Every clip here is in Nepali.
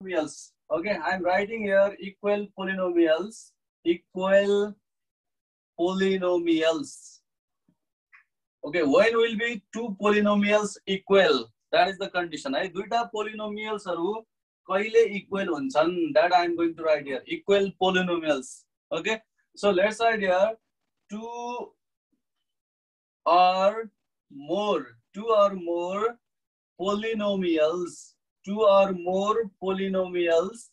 polynomials. Okay, I'm writing here equal polynomials. Equal polynomials. Okay, when will be two polynomials equal? That is the condition. I duita polynomials aru kaile equal hunchan. That I am going to write here. Equal polynomials. Okay, so let's write here two or more polynomials. Two or more polynomials.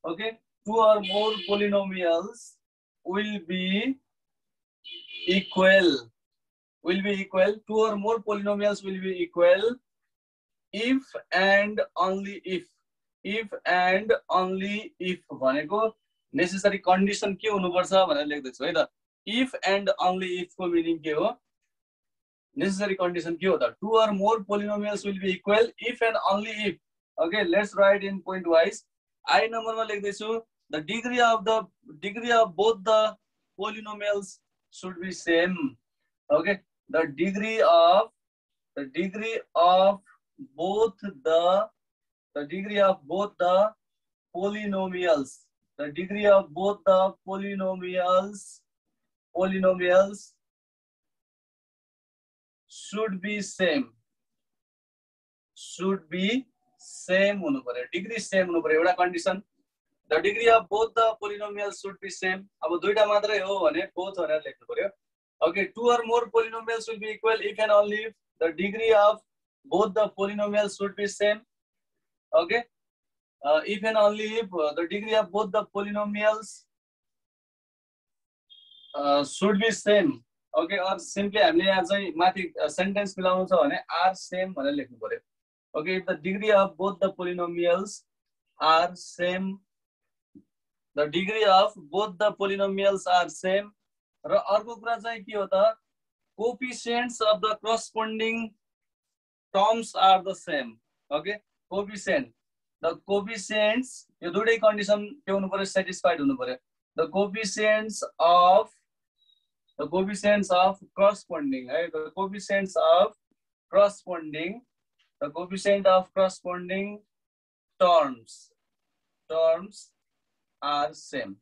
Okay, two or more polynomials will be equal. Two or more polynomials will be equal if and only if. If and only if भनेको necessary condition के हुनुपर्छ भनेर लेख्दैछु है त. If and only if को meaning के हो? Necessary condition के हो त? Two or more polynomials will be equal if and only if. Okay, let's write in point wise. I number मा लेख्दैछु the degree of both the polynomials should be same. Okay, the degree of both the polynomials should be same हुनु पर्यो. डिग्री सेम हुनु पर्यो एउटा condition. The degree of both the polynomials should be same. अब दुईटा मात्रै हो भने both भनेर लेख्नु पर्यो. Okay, two or more polynomials will be equal if and only if the degree of both the polynomials should be same. Okay, if and only if the degree of both the polynomials should be same. Okay, or simply हामीले यहाँ चाहिँ माथि sentence मिलाउनु छ भने are same भनेर लेख्नु पर्यो. Okay, if the degree of both the polynomials are same, the degree of both the polynomials are same. र अर्को कुरा चाहिँ के हो त? Coefficients of the corresponding terms are the same. Okay, coefficient. The coefficients यो दुईटै condition के हुनु पर्यो? Satisfied हुनु पर्यो. The coefficients of corresponding, right? The coefficient of corresponding terms are same.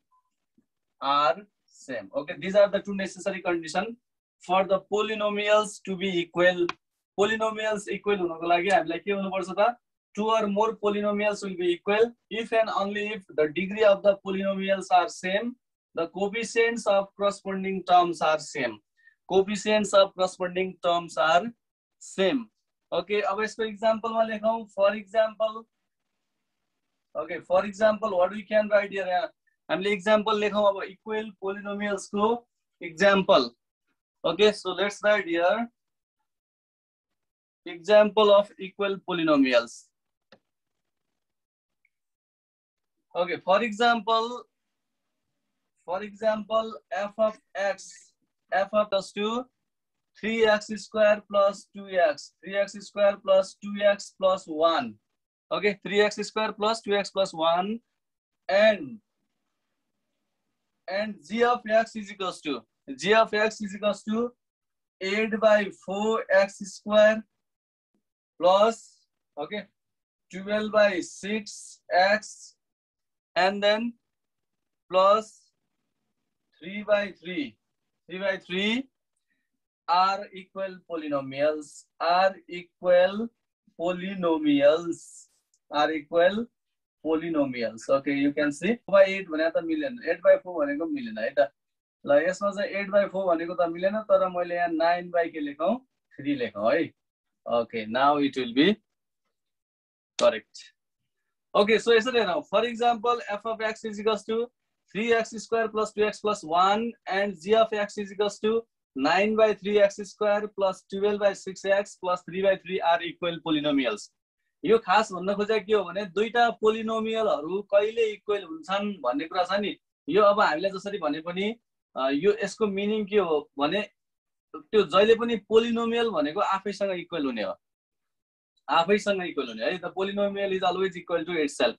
Okay, these are the two necessary conditions for the polynomials to be equal. Polynomials equal हुनको लागि हामीलाई के हुनुपर्छ त? Two or more polynomials will be equal if and only if the degree of the polynomials are same, the coefficients of corresponding terms are same. Coefficients of corresponding terms are same. Okay, अब यसको example मा लेखौं. For example, okay, for example, what we can write here? हामीले example लेखौं अब equal polynomials को example. Okay, so let's write here example of equal polynomials. Okay, for example, f of x equals to 3x square plus 2x, 3x square plus 2x plus 1. Okay, 3x square plus 2x plus 1, and g of x is equals to 8 by 4x square plus, okay, 12 by 6x, and then plus 3 by 3 are equal polynomials. Okay, you can see 4 by 8 भनेको त मिलेन, 8 by 4 भनेको मिलेन है त. ल यसमा चाहिँ 8 by 4 भनेको त मिलेन, तर मैले यहाँ 9 by के लेखौं 3 लेखौं है. Okay, now it will be correct. Okay, so यसरी हेरौं. For example, f of x is equals to 3x square plus 2x plus 1, and g of x is equals to 9 by 3x square plus 12 by 6x plus 3 by 3 are equal polynomials. यो खास भन्न खोजेको के हो भने दुईटा पोलिनोमियलहरु कहिले इक्वल हुन्छन् भन्ने कुरा छ नि. यो अब हामीले जसरी भने पनि यो यसको मिनिङ के हो भने त्यो जहिले पनि पोलिनोमियल भनेको आफैसँग इक्वल हुने हो. है. The polynomial is always equal to itself.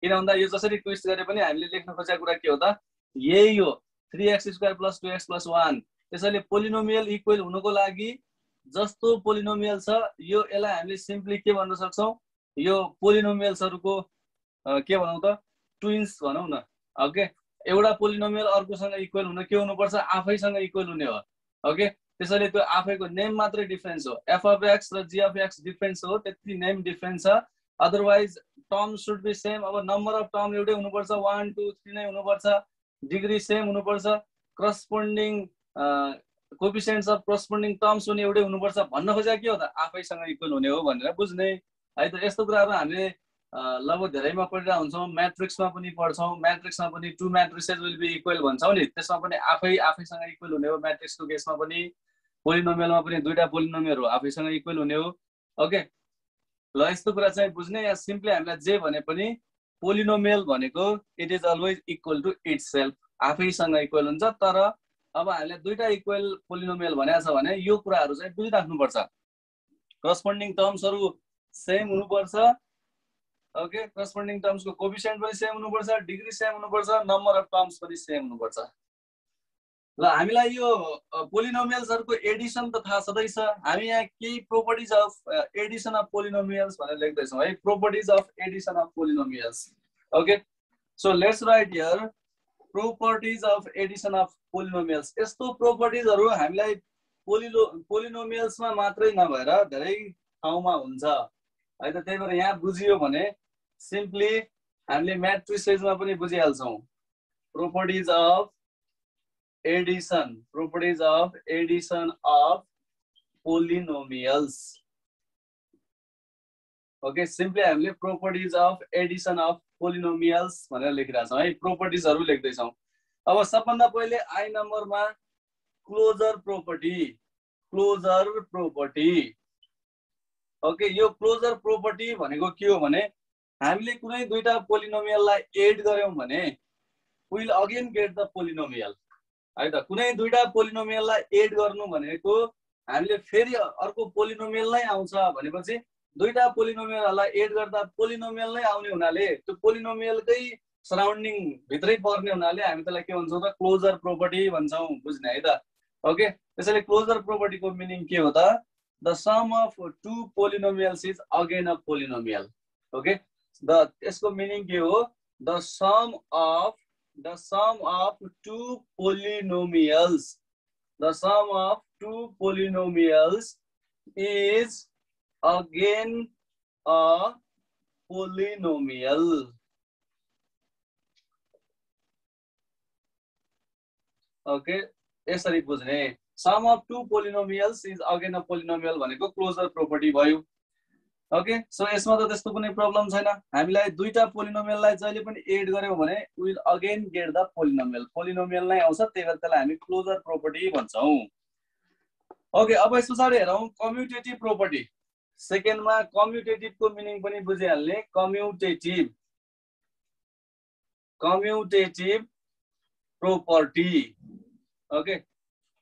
किन भन्दा यो जसरी ट्विस्ट गरे पनि हामीले लेख्न खोजेको कुरा के हो त? यही हो 3x square plus 2x plus 1. त्यसैले पोलिनोमियल इक्वल हुनको लागि जस्तो पोलिनोमियल छ यो यसलाई हामीले सिम्पली के भन्न सक्छौं? यो पोलिनोमियल्सहरुको के भनौँ त ट्विन्स भनौँ न ओके एउटा पोलिनोमियल अर्कोसँग इक्वल हुन के हुनुपर्छ आफैसँग इक्वल हुने हो ओके त्यसैले त्यो आफैको नेम मात्रै डिफरेन्स हो एफ अफ एक्स र जी अफ एक्स डिफरेन्स हो त्यति नेम डिफरेन्स छ otherwise term should be same अब नम्बर अफ टर्म एउटै हुनुपर्छ 1 2 3 नै हुनुपर्छ डिग्री सेम हुनुपर्छ corresponding coefficients of corresponding terms पनि एउटै हुनुपर्छ भन्न खोजेको के हो त आफैसँग इक्वल हुने हो भनेर बुझ्ने है त यस्तो कुराहरू हामीले लगभग धेरैमा पढिरहेको हुन्छौँ म्याट्रिक्समा पनि पढ्छौँ म्याट्रिक्समा पनि टु म्याट्रिसेस विल बी इक्वल भन्छौँ नि त्यसमा पनि आफैसँग इक्वल हुने हो म्याट्रिक्सको केसमा पनि पोलिनोमियलमा पनि दुईटा पोलिनोमियलहरू आफैसँग इक्वल हुने हो ओके ल यस्तो कुरा चाहिँ बुझ्ने या सिम्पली हामीलाई जे भने पनि पोलिनोमियल भनेको it is always equal to itself आफैसँग इक्वल हुन्छ तर अब हामीले दुईटा इक्वल पोलिनोमियल भनेको छ भने यो कुराहरू चाहिँ बुझिराख्नुपर्छ करस्पोन्डिङ टर्म्सहरू सेम हुनुपर्छ ओके करस्पोन्डिङ टर्म्सको कोएफिसिएन्ट पनि सेम हुनुपर्छ डिग्री सेम हुनुपर्छ नम्बर अफ टर्म्स पनि सेम हुनुपर्छ ल हामीलाई यो पोलिनोमियल्सहरुको एडिसन त थाहा छँदैछ हामी यहाँ केही properties of addition of polynomials भनेर लेख्दै छौं है properties of addition of polynomials okay so let's write here properties of addition of polynomials यस्तो प्रोपर्टिजहरु हामीलाई पोलिनोमियल्समा मात्रै नभएर धेरै ठाउँमा हुन्छ है त त्यही भएर यहाँ बुझियो भने सिम्पली हामीले म्याट्रिसेसमा पनि बुझिहाल्छौं properties of addition of polynomials okay simply हामीले properties of addition of polynomials भनेर लेखिरहेका छौं है प्रोपर्टिजहरु लेख्दै छौं अब सबभन्दा पहिले आई नम्बरमा क्लोजर प्रोपर्टी ओके यो क्लोजर प्रोपर्टी भनेको के हो भने हामीले कुनै दुईटा पोलिनोमियललाई एड गर्यौं भने will again get the polynomial है त कुनै दुईटा पोलिनोमियललाई एड गर्नु भनेको हामीले फेरि अर्को पोलिनोमियल नै आउँछ भनेपछि दुईटा पोलिनोमियललाई एड गर्दा पोलिनोमियल नै आउने हुनाले त्यो पोलिनोमियलकै सराउन्डिङ भित्रै पर्ने हुनाले हामी त्यसलाई के भन्छौं त क्लोजर प्रोपर्टी भन्छौं बुझ्ने है त ओके त्यसैले क्लोजर प्रोपर्टीको मिनिङ के हो त the sum of two polynomials is again a polynomial okay यसको मिनिङ के हो the sum of two polynomials is again a polynomial okay यसरी बुझ्ने sum of two polynomials is again a polynomial भनेको क्लोजर प्रोपर्टी भयो ओके सो यसमा त त्यस्तो कुनै प्रब्लम छैन हामीलाई दुईटा पोलिनोमियललाई जहिले पनि एड गर्यौं भने will again get the polynomial नै आउँछ त्यही भएर त्यसलाई हामी क्लोजर प्रोपर्टी भन्छौं ओके अब यस पछाडी हेरौं कम्युटेटिभ प्रोपर्टी सेकेन्डमा कम्युटेटिभको मिनिङ पनि बुझिहाल्ने commutative property okay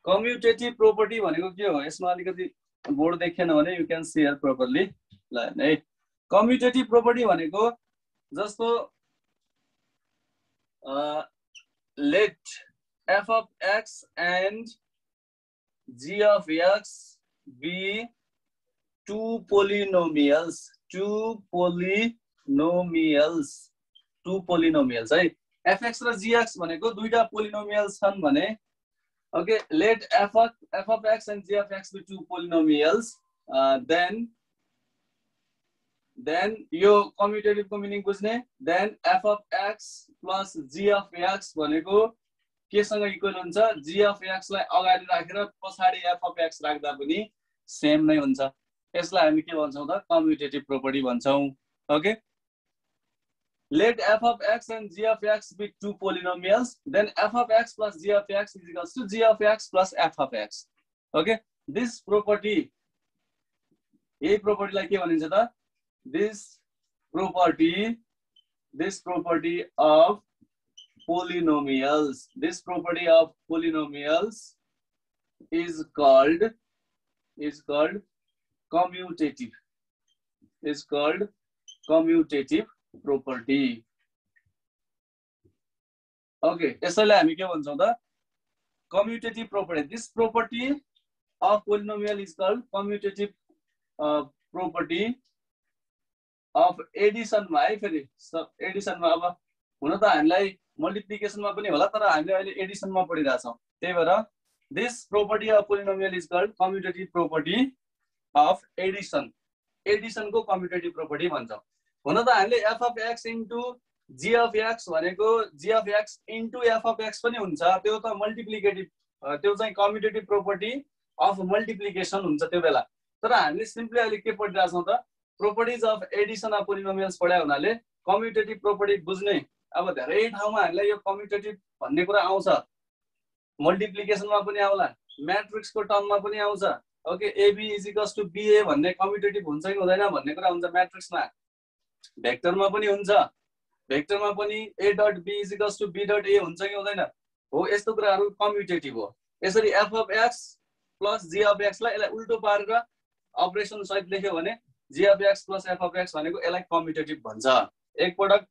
commutative property भनेको के हो यसमा अलिकति बोर्ड देखेन भने you can see here properly ल है कम्युटेटिभ प्रोपर्टी भनेको जस्तो let f of x and g of x be two polynomials है fx र gx भनेको दुईटा पोलिनोमियल्स छन् भने okay let f of x and g of x be two polynomials then यो कम्युटेटिभ को मिनिङ बुझ्ने then f of x plus g of x भनेको केसँग इक्वल हुन्छ g of x लाई अगाडि राखेर पछाडी f of x राख्दा पनि सेम नै हुन्छ यसलाई हामी के भन्छौं त कम्युटेटिभ प्रोपर्टी भन्छौं okay let f of x and g of x be two polynomials then f of x plus g of x is equals to g of x plus f of x okay this property यही property लाई के भनिन्छ त this property of polynomials is called commutative property okay यसैलाई हामी के भन्छौं त commutative property this property of polynomial is called commutative property of एडिसनमा है फेरि एडिसनमा अब हुन त हामीलाई मल्टिप्लिकेसनमा पनि होला तर हामीले अहिले एडिसनमा पढिरहेछौँ त्यही भएर this property of polynomial is called commutative property of addition एडिसनको कम्युटेटिभ प्रोपर्टी भन्छौँ हुन त हामीले f of x into g of x भनेको g of x into f of x पनि हुन्छ त्यो त मल्टिप्लिकेटिभ त्यो चाहिँ कम्युटेटिभ प्रोपर्टी अफ मल्टिप्लिकेसन हुन्छ त्यो बेला तर हामीले सिम्पली अहिले के पढिरहेछौँ त properties of addition of polynomials पढायो हुनाले कम्युटेटिभ प्रोपर्टी बुझ्ने अब धेरै ठाउँमा हामीलाई यो कम्युटेटिभ भन्ने कुरा आउँछ मल्टिप्लिकेसनमा पनि आउला म्याट्रिक्सको टर्ममा पनि आउँछ okay AB is equals to BA भन्ने कम्युटेटिभ हुन्छ कि हुँदैन भन्ने कुरा हुन्छ म्याट्रिक्समा भेक्टरमा पनि हुन्छ भेक्टरमा पनि a dot b is equals to b dot a हुन्छ कि हुँदैन हो यस्तो कुराहरू कम्युटेटिभ हो यसरी f of x plus g of एक्सलाई यसलाई उल्टो पारेर अपरेसन सहित लेख्यो भने g of x plus f of x भनेको यसलाई कम्युटेटिभ भन्छ एकपटक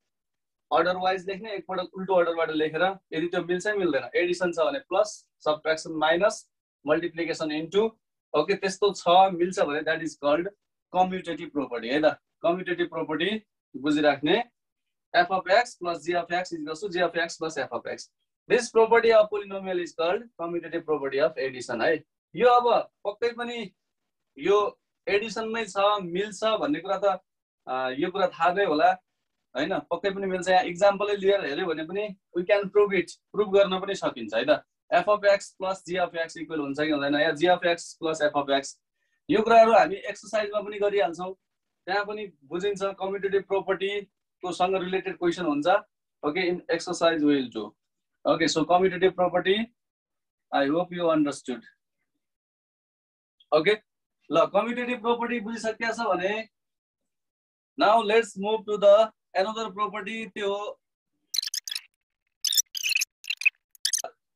अर्डर वाइज लेख्ने एकपटक उल्टो अर्डरबाट लेखेर यदि त्यो मिल्छ मिल्दैन एडिसन छ भने plus subtraction minus multiplication into okay त्यस्तो छ मिल्छ भने that is called commutative property है त कम्युटेटिभ प्रोपर्टी बुझिराख्ने f of x plus g of x is to g of x plus f of x this property of polynomial is called commutative property of addition है यो अब पक्कै पनि यो एडिसनमै छ मिल्छ भन्ने कुरा त यो कुरा थाहा नै होला हैन पक्कै पनि मिल्छ यहाँ इक्जाम्पलै लिएर हेर्यो भने पनि we can prove it prove गर्न पनि सकिन्छ है त f of x plus g of x equal हुन्छ कि हुँदैन या g of x plus f of x यो कुराहरू हामी एक्सरसाइजमा पनि गरिहाल्छौँ त्यहाँ पनि बुझिन्छ कम्युटेटिभ प्रोपर्टीको सँग रिलेटेड क्वेसन हुन्छ okay in exercise will do okay so commutative property I hope you understood okay ल कम्युटेटिभ प्रोपर्टी बुझिसकेको छ भने now let's move to the another property त्यो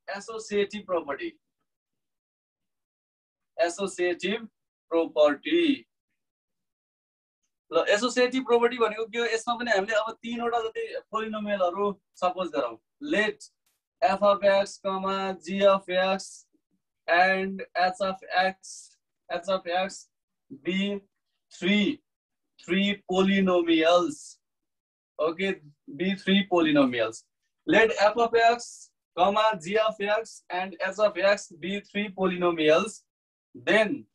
associative property ल एसोसिएटिभ प्रोपर्टी भनेको के हो यसमा पनि हामीले अब तीनवटा जति पोलिनोमियलहरु सपोज गरौँ let f of x, g of x and h of x be three polynomials. Okay, be three polynomials. Let f of x, g of x and h of x be three polynomials. Then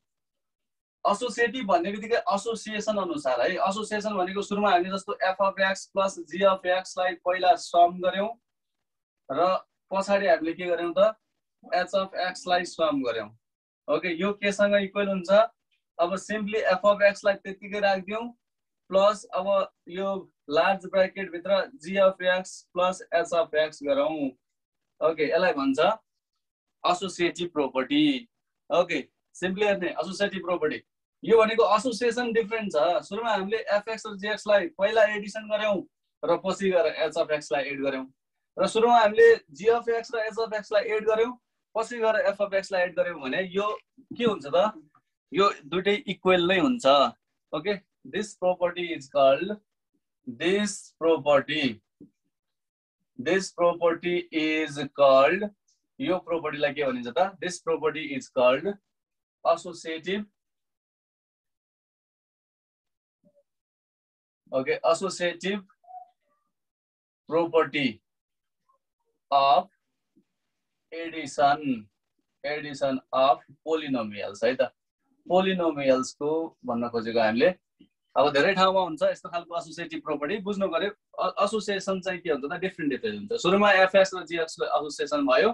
associative भन्ने बित्तिकै एसोसिएसन अनुसार है एसोसिएसन भनेको सुरुमा हामीले जस्तो f of x plus g of x लाई पहिला सम गर्यौं र पछाडी हामीले के गर्यौं त h of x लाई सम गर्यौं ओके यो केसँग इक्वल हुन्छ अब सिम्पली f of x लाई त्यतिकै राख्दियौं प्लस अब यो लार्ज ब्र्याकेट भित्र g of x plus h of x गरौं ओके यसलाई भन्छ एसोसिएटिभ प्रोपर्टी ओके सिम्पली हेर्ने एसोसिएटिभ प्रोपर्टी यो भनेको एसोसिएसन डिफरेन्ट छ सुरुमा हामीले fx र gx लाई पहिला एडिसन गर्यौं र पछि गएर h of x लाई एड गर्यौं र सुरुमा हामीले g of x र h of x लाई एड गर्यौं पछि गएर f of x लाई एड गर्यौं भने यो के हुन्छ त यो दुटै इक्वल नै हुन्छ okay this property is called यो property लाई के भनिन्छ त this property is called associative okay associative property of addition of polynomials है त पोलिनोमियल्स को भन्न खोजेको हामीले अब धेरै ठाउँमा हुन्छ यस्तो खालको एसोसिएटिभ प्रोपर्टी बुझ्नु पर्यो एसोसिएसन चाहिँ के हुन्छ त डिफरेन्ट हुन्छ सुरुमा fx र gx को एसोसिएसन भयो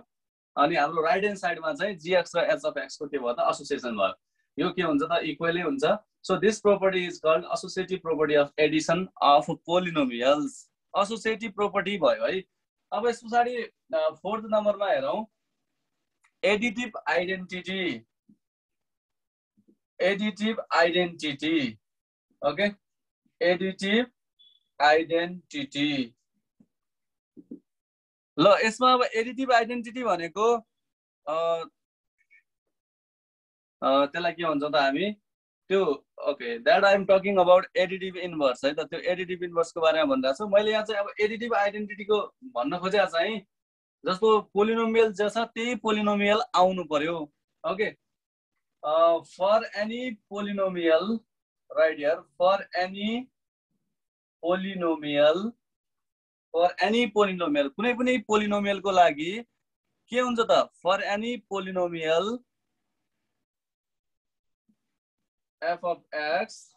अनि हाम्रो राइट ह्यान्ड साइडमा चाहिँ gx र h of x को के भयो त एसोसिएसन भयो यो के हुन्छ त इक्वली हुन्छ so this property is called associative property of addition of polynomials associative property भयो है अब यस पछाडी फोर्थ नम्बरमा हेरौं additive identity okay additive identity ल यसमा अब एडिटिभ आइडेन्टिटी भनेको त्यसलाई के भन्छ त हामी त्यो okay that I am talking about additive inverse है त त्यो एडिटिभ इन्भर्स को बारेमा भनिरहेको छु मैले यहाँ चाहिँ अब एडिटिभ आइडेन्टिटी को भन्न खोजेको चाहिँ जस्तो पोलिनोमियल जे छ त्यही पोलिनोमियल आउनु पर्यो okay for any polynomial right here for any polynomial for any polynomial कुनै पनि पोलिनोमियलको लागि के हुन्छ त for any polynomial f of x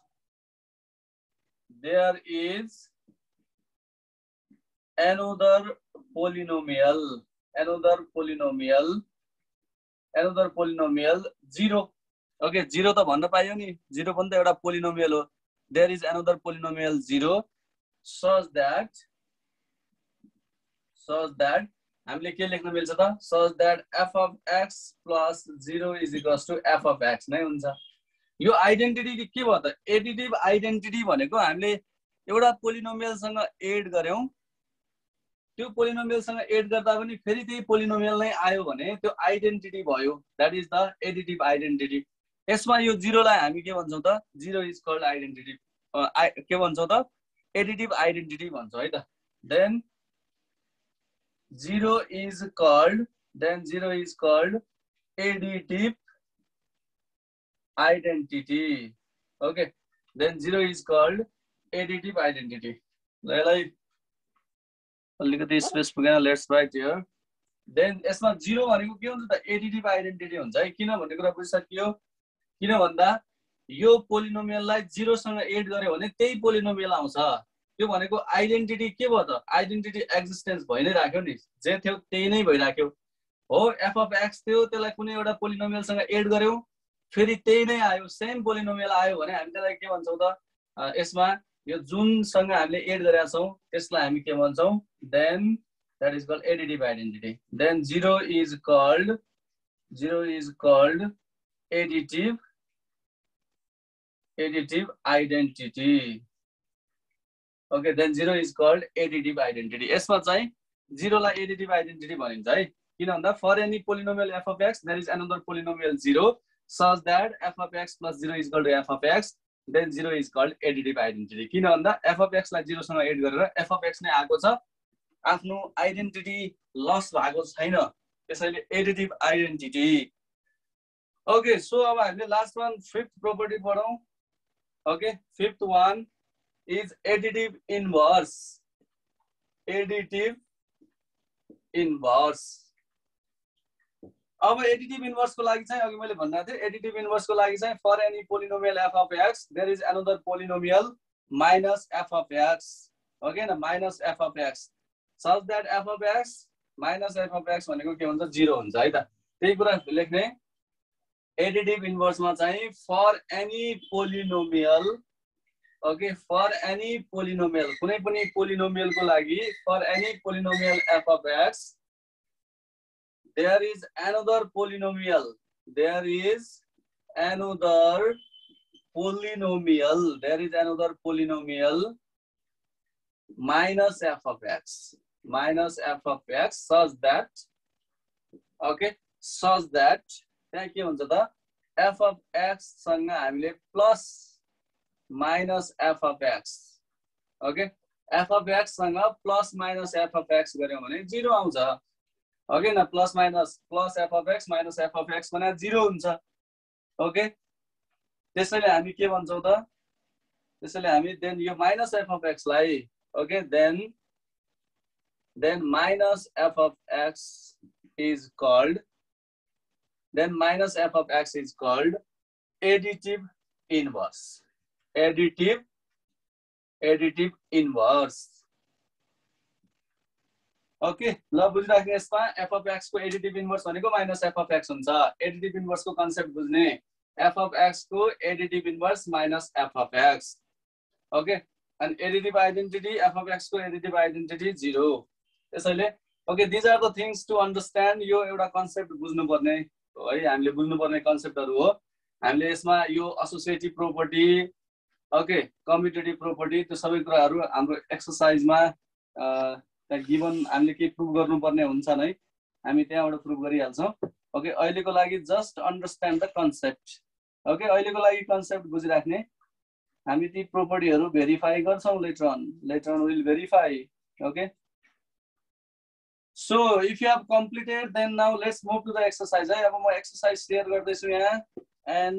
there is another polynomial 0 okay 0 त भन्न पाइयो नि 0 पनि त एउटा पोलिनोमियल हो there is another polynomial 0 such that हामीले के लेख्न मिल्छ त such that f of x plus 0 is equals to f of x नै हुन्छ यो आइडेन्टिटी के भयो त एडिटिभ आइडेन्टिटी भनेको हामीले एउटा पोलिनोमियलसँग एड गर्यौं त्यो पोलिनोमियलसँग एड गर्दा पनि फेरि त्यही पोलिनोमियल नै आयो भने त्यो आइडेन्टिटी भयो that is the additive identity यसमा यो 0 लाई हामी के भन्छौं त 0 इज कल्ड आइडेन्टिटी के भन्छौं त एडिटिभ आइडेन्टिटी भन्छौं है त then 0 is called additive identity okay then 0 is called additive identity like अलिकति स्पेस पुगेन लेट्स राइट हियर देन यसमा 0 भनेको के हुन्छ त एडिटिभ आइडेन्टिटी हुन्छ है किन भन्ने कुरा बुझिसकियो किन भन्दा यो पोलिनोमियललाई 0 सँग एड गर्यो भने त्यही पोलिनोमियल आउँछ त्यो भनेको आइडेन्टिटी के भयो त आइडेन्टिटी एक्जिस्टेन्स भइ नै राख्यो नि जे थियो त्यही नै भइराख्यो हो f of x थियो त्यसलाई कुनै एउटा पोलिनोमियलसँग एड गर्यौ फेरि त्यही नै आयो सेम पोलिनोमियल आयो भने हामी त्यसलाई के भन्छौं त यसमा यो जुनसँग हामीले एड गरेका छौं त्यसलाई हामी के भन्छौं then that is called additive identity then 0 is called additive identity okay then 0 is called additive identity यसमा चाहिँ 0 लाई एडिटिभ आइडेन्टिटी भनिन्छ है किन भन्दा for any polynomial f of x there is another polynomial 0 such that f of x plus 0 is equal to f of x then 0 is called additive identity किन भन्दा f of x लाई 0 सँग एड गरेर f of x नै आएको छ आफ्नो आइडेन्टिटी लस भएको छैन त्यसैले एडिटिभ आइडेन्टिटी ओके सो अब हामीले लास्ट वान फिफ्थ प्रोपर्टी पढौं okay fifth one is additive inverse अब एडिटिभ इन्भर्स को लागि चाहिँ अघि मैले भन्दा थिए एडिटिभ इन्भर्स को लागि चाहिँ for any polynomial f of x there is another polynomial minus f of x okay न minus f of x such that f of x minus f of x भनेको के हुन्छ 0 हुन्छ है त त्यही कुरा लेख्ने एडिटिभ इन्भर्स मा चाहिँ for any polynomial okay for any polynomial कुनै पनि पोलिनोमियल को लागि for any polynomial f of x there is another polynomial minus f of x such that okay such that त्यहाँ के हुन्छ त f of x सँग हामीले plus minus f of x okay f of x सँग plus minus f of x गर्यौ भने 0 आउँछ ओके न plus minus plus f of x minus f of x भने 0 हुन्छ ओके त्यसैले हामी के भन्छौं त त्यसैले हामी देन यो minus f of x लाई okay then minus f of x is called additive inverse additive inverse okay ल बुझिराख्नु यसमा f of x को एडिटिभ इन्भर्स भनेको माइनस f of x हुन्छ एडिटिभ इन्भर्स को कन्सेप्ट बुझ्ने f of x को additive inverse minus f of x okay अनि additive identity f of x को एडिटिभ आइडेन्टिटी 0 त्यसैले okay this are the things to understand यो एउटा कन्सेप्ट बुझ्नु पर्ने है हामीले बुझ्नु पर्ने कन्सेप्टहरु हो हामीले यसमा यो associative property okay commutative property त्यो सबै कुराहरु हाम्रो एक्सरसाइजमा गिवन हामीले के प्रुभ गर्नुपर्ने हुन्छ नै हामी त्यहाँबाट प्रुभ गरिहाल्छौं ओके अहिलेको लागि just understand the concept okay अहिलेको लागि कन्सेप्ट बुझिराख्ने हामी ती प्रोपर्टीहरु भेरिफाई गर्छौं later on will verify okay so if you have completed then now let's move to the exercise है अब म एक्सरसाइज शेयर गर्दै छु यहाँ and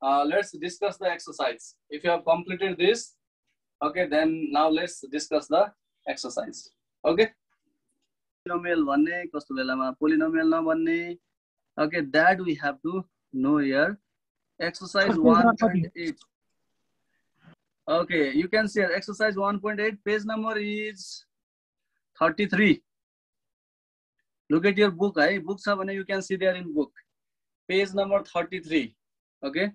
let's discuss the exercise. If you have completed this, okay, then now let's discuss the exercise. Okay. Polynomial भन्ने कस्तो बेलामा polynomial नभन्ने, okay, that we have to know here. Exercise 1.8. Okay, you can see exercise 1.8, page number is 33. Look at your book, books are you can see there in book. Page number 33. Okay,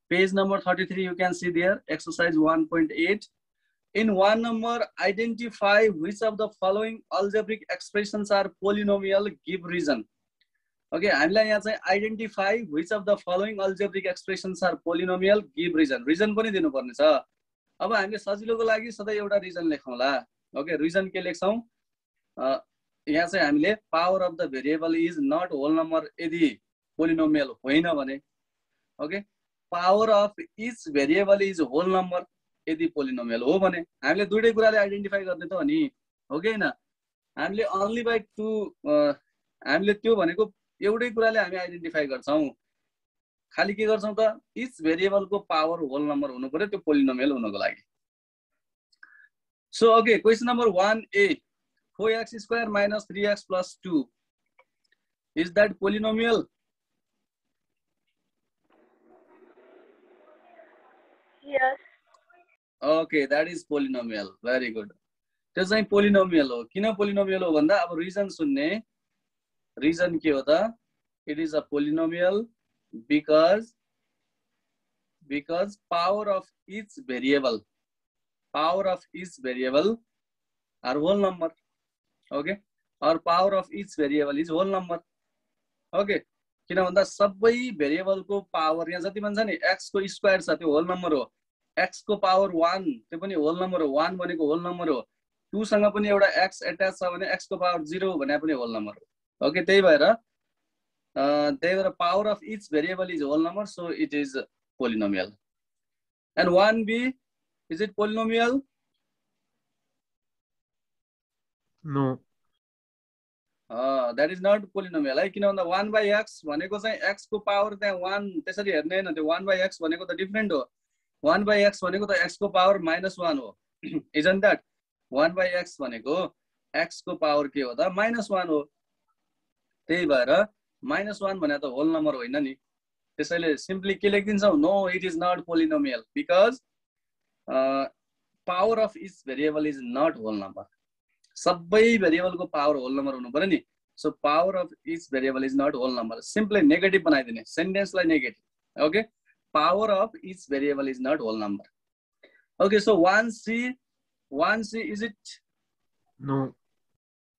page number 33 you can see there, exercise 1.8. In 1 number, identify which of the following algebraic expressions are polynomial, give reason. Okay, हामीलाई यहाँ चाहिँ identify which of the following algebraic expressions are polynomial, give reason. Reason पनि दिनु पर्ने छ. अब हामीले सजिलोको लागि सधैँ एउटा reason लेखौँला. Okay, reason के लेख्छौँ? यहाँ चाहिँ हामीले power of the variable is not whole number यदि polynomial होइन भने, okay, power of each variable is whole number यदि पोलिनोमियल हो भने हामीले दुईटै कुराले आइडेन्टिफाई गर्ने त हो नि, हो कि हैन? हामीले only by 2 हामीले त्यो भनेको एउटै कुराले हामी आइडेन्टिफाई गर्छौं. खाली के गर्छौं त? each variable को पावर होल नम्बर हुनु पर्यो त्यो पोलिनोमियल हुनको लागि. So okay, question number 1a, 4x² - 3x + 2, is that polynomial? Yes. Okay, that is polynomial. Very good. त्यो चाहिँ polynomial हो. किन polynomial हो भन्दा अब reason सुन्ने. Reason के हो त? It is a polynomial because power of each variable are whole number. Okay, or power of each variable is whole number. Okay, किन भन्दा सबै variable को power यहाँ जति भन्छ नि x को स्क्वायर छ त्यो whole number हो. x को power 1 त्यो पनि whole number हो. 1 भनेको whole number हो. 2 सँग पनि एउटा x attach छ भने x को power 0 भने पनि whole number हो. Okay, त्यही भएर power of each variable is whole number, so it is polynomial. And 1b, is it polynomial? No. That is not polynomial. है किन भन्दा 1/x भनेको चाहिँ x को पावर त्यहाँ 1 त्यसरी हेर्ने हैन. त्यो 1/x भनेको त डिफरेन्ट हो. 1/x भनेको त x को पावर -1 हो. Isn't that? 1/x भनेको x को पावर के हो त? -1 हो. त्यही भएर -1 भने त होल नम्बर होइन नि. त्यसैले सिम्पली के लेखिदिन्छौ? No, it is not polynomial because power of each variable is not whole number. सबै variable को power whole number हुनु पर्यो नि. So power of each variable is not whole number. Simply negative बनाइदिने. Sentence लाई negative. Okay, power of each variable is not whole number. Okay, so 1c, is it? No.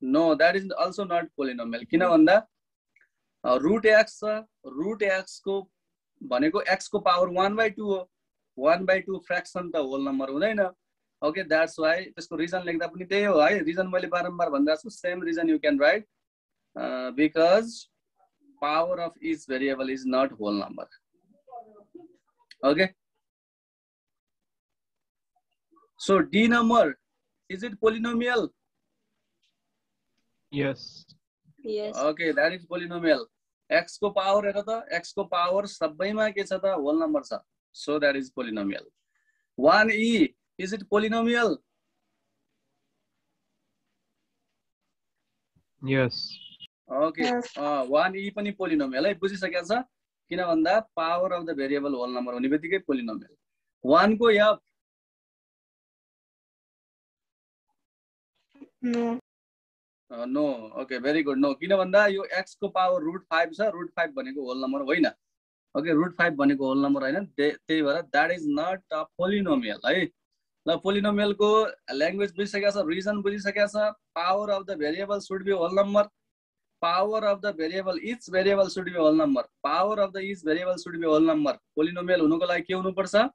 No, that is also not polynomial. किन भन्दा root x को भनेको x को पावर 1/2 हो. 1/2 फ्र्याक्सन त होल नम्बर हुँदैन. Okay, that's why त्यसको रिजन लेख्दा पनि त्यही हो है. रिजन मैले बारम्बार भनिरहेको छु. Same reason you can write because power of each variable is not whole number. Okay, so D number, is it polynomial? Yes. Yes. Okay, that is polynomial. X को पावर हेर त, x को पावर सबैमा के छ त? होल नम्बर छ. So that is polynomial. 1e, is it polynomial? Yes. Okay, Yes. 1e पनि polynomial है. बुझिसकेको छ? किन भन्दा power of the variable whole number हुने बित्तिकै polynomial. 1 को f? No. No. Okay, very good. No, किन भन्दा यो x को पावर √5 छ. √5 भनेको होल नम्बर होइन. Okay, √5 भनेको होल नम्बर होइन. त्यही भएर that is not a polynomial है. ल polynomial को ल्याङ्ग्वेज बुझिसकेको छ, रिजन बुझिसकेको छ. Power of the variable should be whole number. Power of the variable, each variable should be whole number. Power of the each variable should be whole number. Polynomial हुनुको लागि के हुनु पर्छ?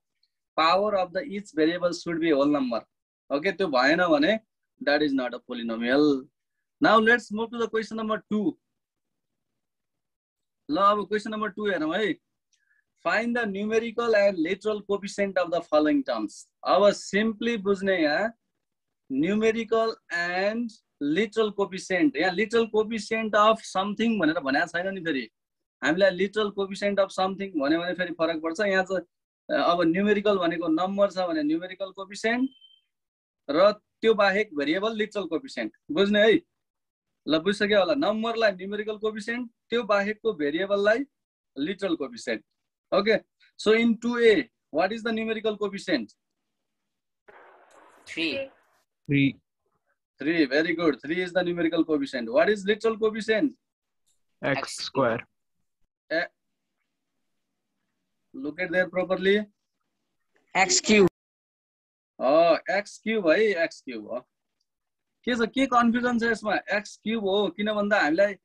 Power of the each variable should be whole number. Okay, त्यो भएन भने that is not a polynomial. Now let's move to the question number 2. ल अब question number 2 हेरौँ है. Find the numerical and literal coefficient of the following terms. अब simply बुझ्ने यहाँ numerical and literal coefficient. यहाँ literal coefficient of something भनेर भनेको छैन नि फेरि. हामीलाई लिटरल कोफिसिएन्ट अफ समथिङ भन्यो भने फेरि फरक पर्छ। यहाँ चाहिँ अब न्युमेरिकल भनेको नम्बर छ भने न्युमेरिकल कोफिसिएन्ट र त्यो बाहेक भेरिएबल लिटरल कोफिसिएन्ट, बुझ्ने है? ल बुझिसक्यो होला, नम्बरलाई न्युमेरिकल कोफिसिएन्ट, त्यो बाहेकको भेरिएबललाई literal coefficient. Okay, so in 2a what is the numerical coefficient? 3. 3, very good. 3 is the numerical coefficient. What is literal coefficient? X square. Look at there properly. X cube. Oh, x cube है, x cube हो। के छ, के कन्फ्युजन छ यसमा? x cube हो किन भन्दा हामीलाई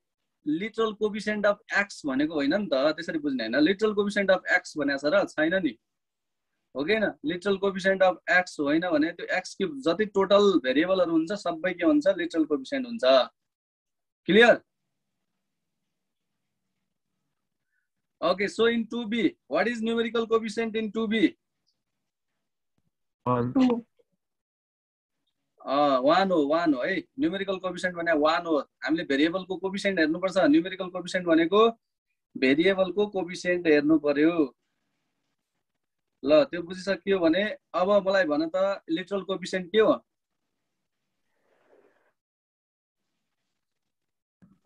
लिटरल कोफिसिएन्ट अफ x भनेको होइन नि त, त्यसरी बुझ्ने हैन। लिटरल कोफिसिएन्ट अफ x भनेको छ र छैन नि, हो कि हैन? लिटरल कोफिसिएन्ट अफ x होइन भने त्यो x क्यूब जति टोटल भेरिएबलहरु हुन्छ सबै के हुन्छ? लिटरल कोफिसिएन्ट हुन्छ। Clear? Okay, so in 2b, what is numerical coefficient in 2b? 1. 1 हो है। न्युमेरिकल कोफिसिएन्ट भने 1 हो। हामीले भेरिएबलको कोफिसिएन्ट हेर्नु पर्छ। न्युमेरिकल कोफिसिएन्ट भनेको भेरिएबलको कोफिसिएन्ट हेर्नु पर्यो। ल त्यो बुझिसक्यो भने अब मलाई भन त लिटरल कोफिसिएन्ट के हो?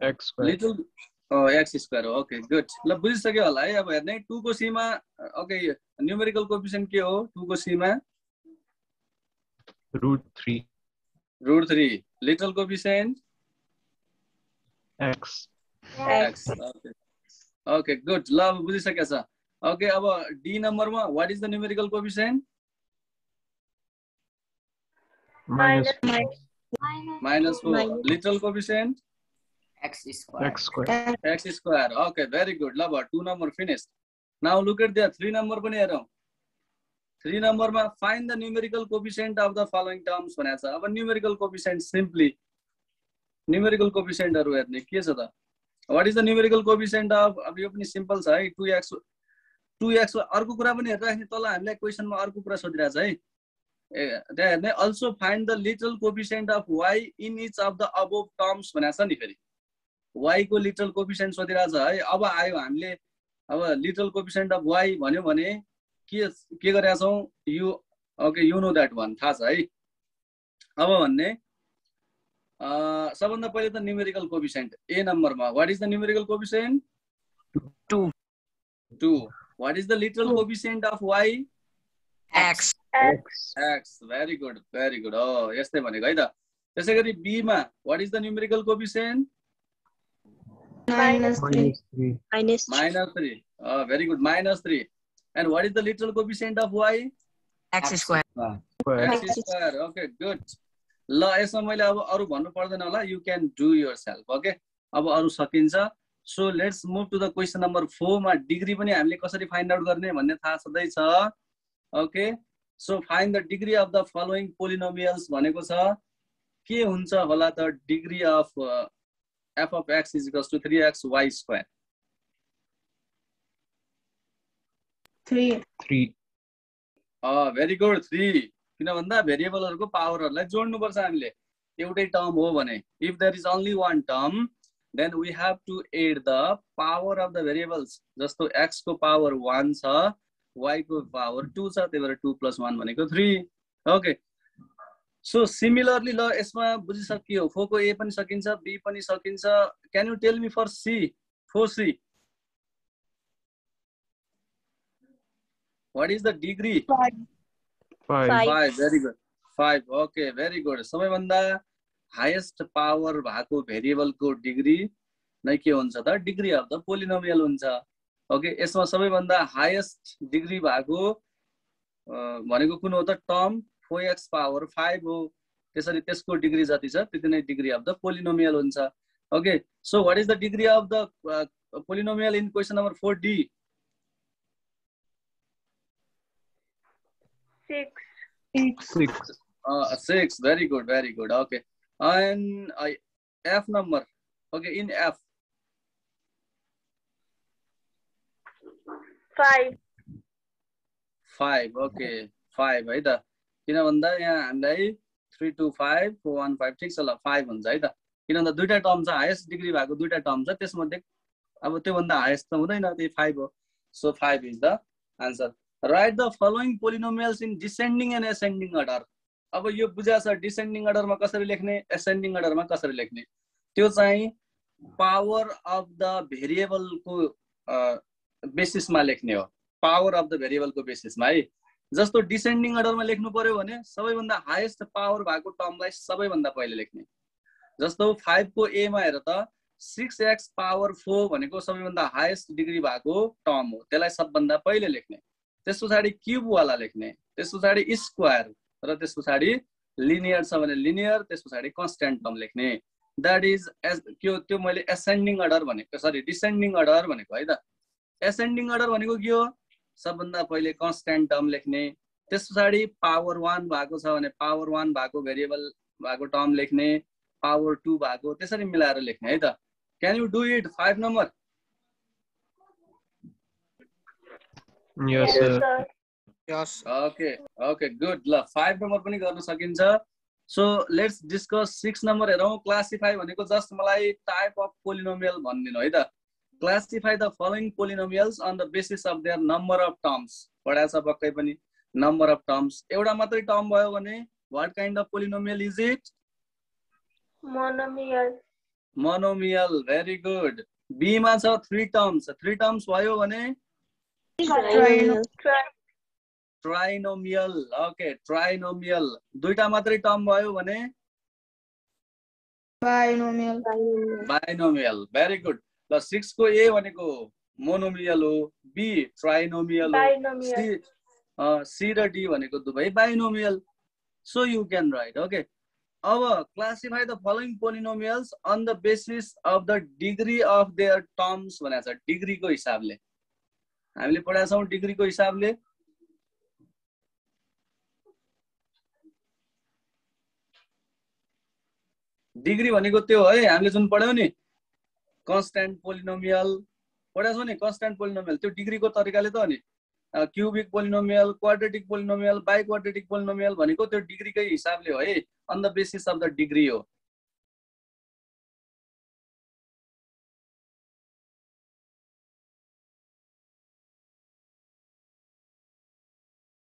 X square. Literal x square हो। ओके गुड, ल बुझिसक्यो होला है। अब हेर्ने 2 को c मा ओके न्युमेरिकल कोफिसिएन्ट के हो? 2 को c मा √3. √3। Literal coefficient X. Okay good, ल अब बुझिसक्यो छ। ओके अब डी नम्बरमा what is the numerical coefficient? -4। Literal coefficient X square. x square. Okay very good, ल अब 2 number finish. Now look at there 3 number पनि हेरौं। 3 नम्बरमा find the numerical coefficient of the following terms भनेको छ। अब न्युमेरिकल कोफिसिएन्ट सिम्पली न्युमेरिकल कोफिसिएन्टहरु हेर्ने के छ त? What is the numerical coefficient of, अब यो पनि सिम्पल छ है। 2x अर्को कुरा पनि हेरिराख्ने, तल हामीलाई क्वेशनमा अर्को कुरा सोधिरहेछ है। त्यहाँ हेर्ने also find the literal coefficient of y in each of the above terms भनेको छ नि। फेरि y को लिटरल कोफिसिएन्ट सोधिरहेछ है। अब आयो हामीले अब लिटरल कोफिसिएन्ट अफ y भन्यो भने के गरेका छौं? You okay you know that one, थाहा छ है। अब भन्ने सबभन्दा पहिले त न्युमेरिकल कोफिसिएन्ट ए नम्बरमा what is the numerical coefficient? 2। What is the literal coefficient of y? X. Very good very good. हो यस्तै भनेको है त। त्यसैगरी बी मा what is the numerical coefficient? -3. -3। Very good, -3। And what is the literal coefficient of y? X square. X square. Okay, good. ल यसमा मैले अब अरु भन्नु पर्दैन होला, you can do yourself. Okay, अब अरु सकिन्छ। So let's move to the question number 4 मा डिग्री पनि हामीले कसरी फाइन्ड आउट गर्ने भन्ने थाहा छँदै छ। Okay, so find the degree of the following polynomials भनेको छ। के हुन्छ होला त degree of f of x is equals to 3xy square? 3. Very good 3। किन भन्दा भेरिएबलहरुको पावरहरुलाई जोड्नु पर्छ हामीले। एउटै टर्म हो भने if there is only one term then we have to add the power of the variables. जस्तो x को पावर 1 छ, y को पावर 2 छ, त्यही भएर 2 + 1 भनेको 3। ओके, सो सिमिलरली ल यसमा बुझिसकियो। 4 को a पनि सकिन्छ, b पनि सकिन्छ। Can you tell me for c? 4c what is the degree? 5। very good, 5। okay very good। सबैभन्दा हाईएस्ट पावर भएको भेरिएबलको डिग्री नै के हुन्छ त? डिग्री अफ द पोलिनोमियल हुन्छ। ओके, यसमा सबैभन्दा हाईएस्ट डिग्री भएको भनेको कुन हो त? टर्म 4x पावर 5 हो। त्यसरी त्यसको डिग्री जति छ त्यति नै डिग्री अफ द पोलिनोमियल हुन्छ। Okay, so what is the degree of the polynomial in question number 4d? 6। very good very good। okay, and f number, okay, in f 5। okay 5 है त। किन भन्दा यहाँ हामीलाई 3 2 5 4 1 5 ठीक छ। ल 5 हुन्छ है त। किन भन्दा दुईटा टर्म छ, हाईएस्ट डिग्री भएको दुईटा टर्म छ, त्यसमध्ये अब त्योभन्दा हाइएस्ट त हुँदैन, त्यही 5 हो। So 5 is the answer. Right the following polynomials in descending and ascending order. अब यो बुझा छ डिसेन्डिङ अर्डरमा कसरी लेख्ने, एसेन्डिङ अर्डरमा कसरी लेख्ने। त्यो चाहिँ पावर अफ द भेरिएबलको बेसिसमा लेख्ने हो, पावर अफ द भेरिएबलको बेसिसमा है। जस्तो डिसेन्डिङ अर्डरमा लेख्नु पर्यो भने सबैभन्दा हाइएस्ट पावर भएको टर्मलाई सबैभन्दा पहिले लेख्ने। जस्तो 5 को ए मा हेर त 6x पावर 4 भनेको सबैभन्दा हाइएस्ट डिग्री भएको टर्म हो, त्यसलाई सबभन्दा पहिले लेख्ने। त्यस पछाडि क्युब वाला लेख्ने, त्यस पछाडि स्क्वायर, र त्यस पछाडि लिनियर छ भने लिनियर, त्यस पछाडि कन्स्ट्यान्ट टर्म लेख्ने। द्याट इज त्यो मैले एसेन्डिङ अर्डर भनेको, सरी डिसेन्डिङ अर्डर भनेको है त। एसेन्डिङ अर्डर भनेको के हो, सबभन्दा पहिले कन्स्ट्यान्ट टर्म लेख्ने, त्यस पछाडि पावर 1 भएको छ भने पावर 1 भएको भेरिएबल भएको टर्म लेख्ने, पावर 2 भएको, त्यसरी मिलाएर लेख्ने है त। Can you do it 5 number? Yes, sir. Yes. Okay okay good. ल 5 नम्बर पनि गर्न सकिन्छ। सो लेट्स डिस्कस 6 नम्बर हेरौँ। क्लासिफाई भनेको जस्ट मलाई टाइप अफ पोलिनोमियल भनिदिनु है त। Classify the following polynomials on the basis of their number of terms. पढाएको छ पक्कै पनि, नम्बर अफ टर्म्स। एउटा मात्रै टर्म भयो भने what kind of polynomial is it? Monomial. Monomial. Very good. B मा छ 3 टर्म्स, 3 टर्म्स भयो भने Trinomial. ट्राइनोमियल। Okay trinomial. दुईटा मात्रै टर्म भयो भने Binomial. बाइनोमियल। Very good. ल 6 को ए भनेको मोनोमियल हो, बी ट्राइनोमियल हो, Binomial. सी र डी भनेको दुवै binomial. So you can write. Okay अब classify the following polynomials on the basis of the degree of their terms भनेको छ, डिग्रीको हिसाबले। हामीले पढाएको छौँ डिग्रीको हिसाबले। डिग्री भनेको त्यो है हामीले जुन पढ्यौँ नि, कन्स्ट्यान्ट पोलिनोमियल पढाएको छौँ नि, कन्स्ट्यान्ट पोलिनोमियल त्यो डिग्रीको तरिकाले त हो नि। Cubic polynomial, quadratic polynomial, biquadratic polynomial भनेको त्यो डिग्रीकै हिसाबले हो है, on the basis of the degree हो।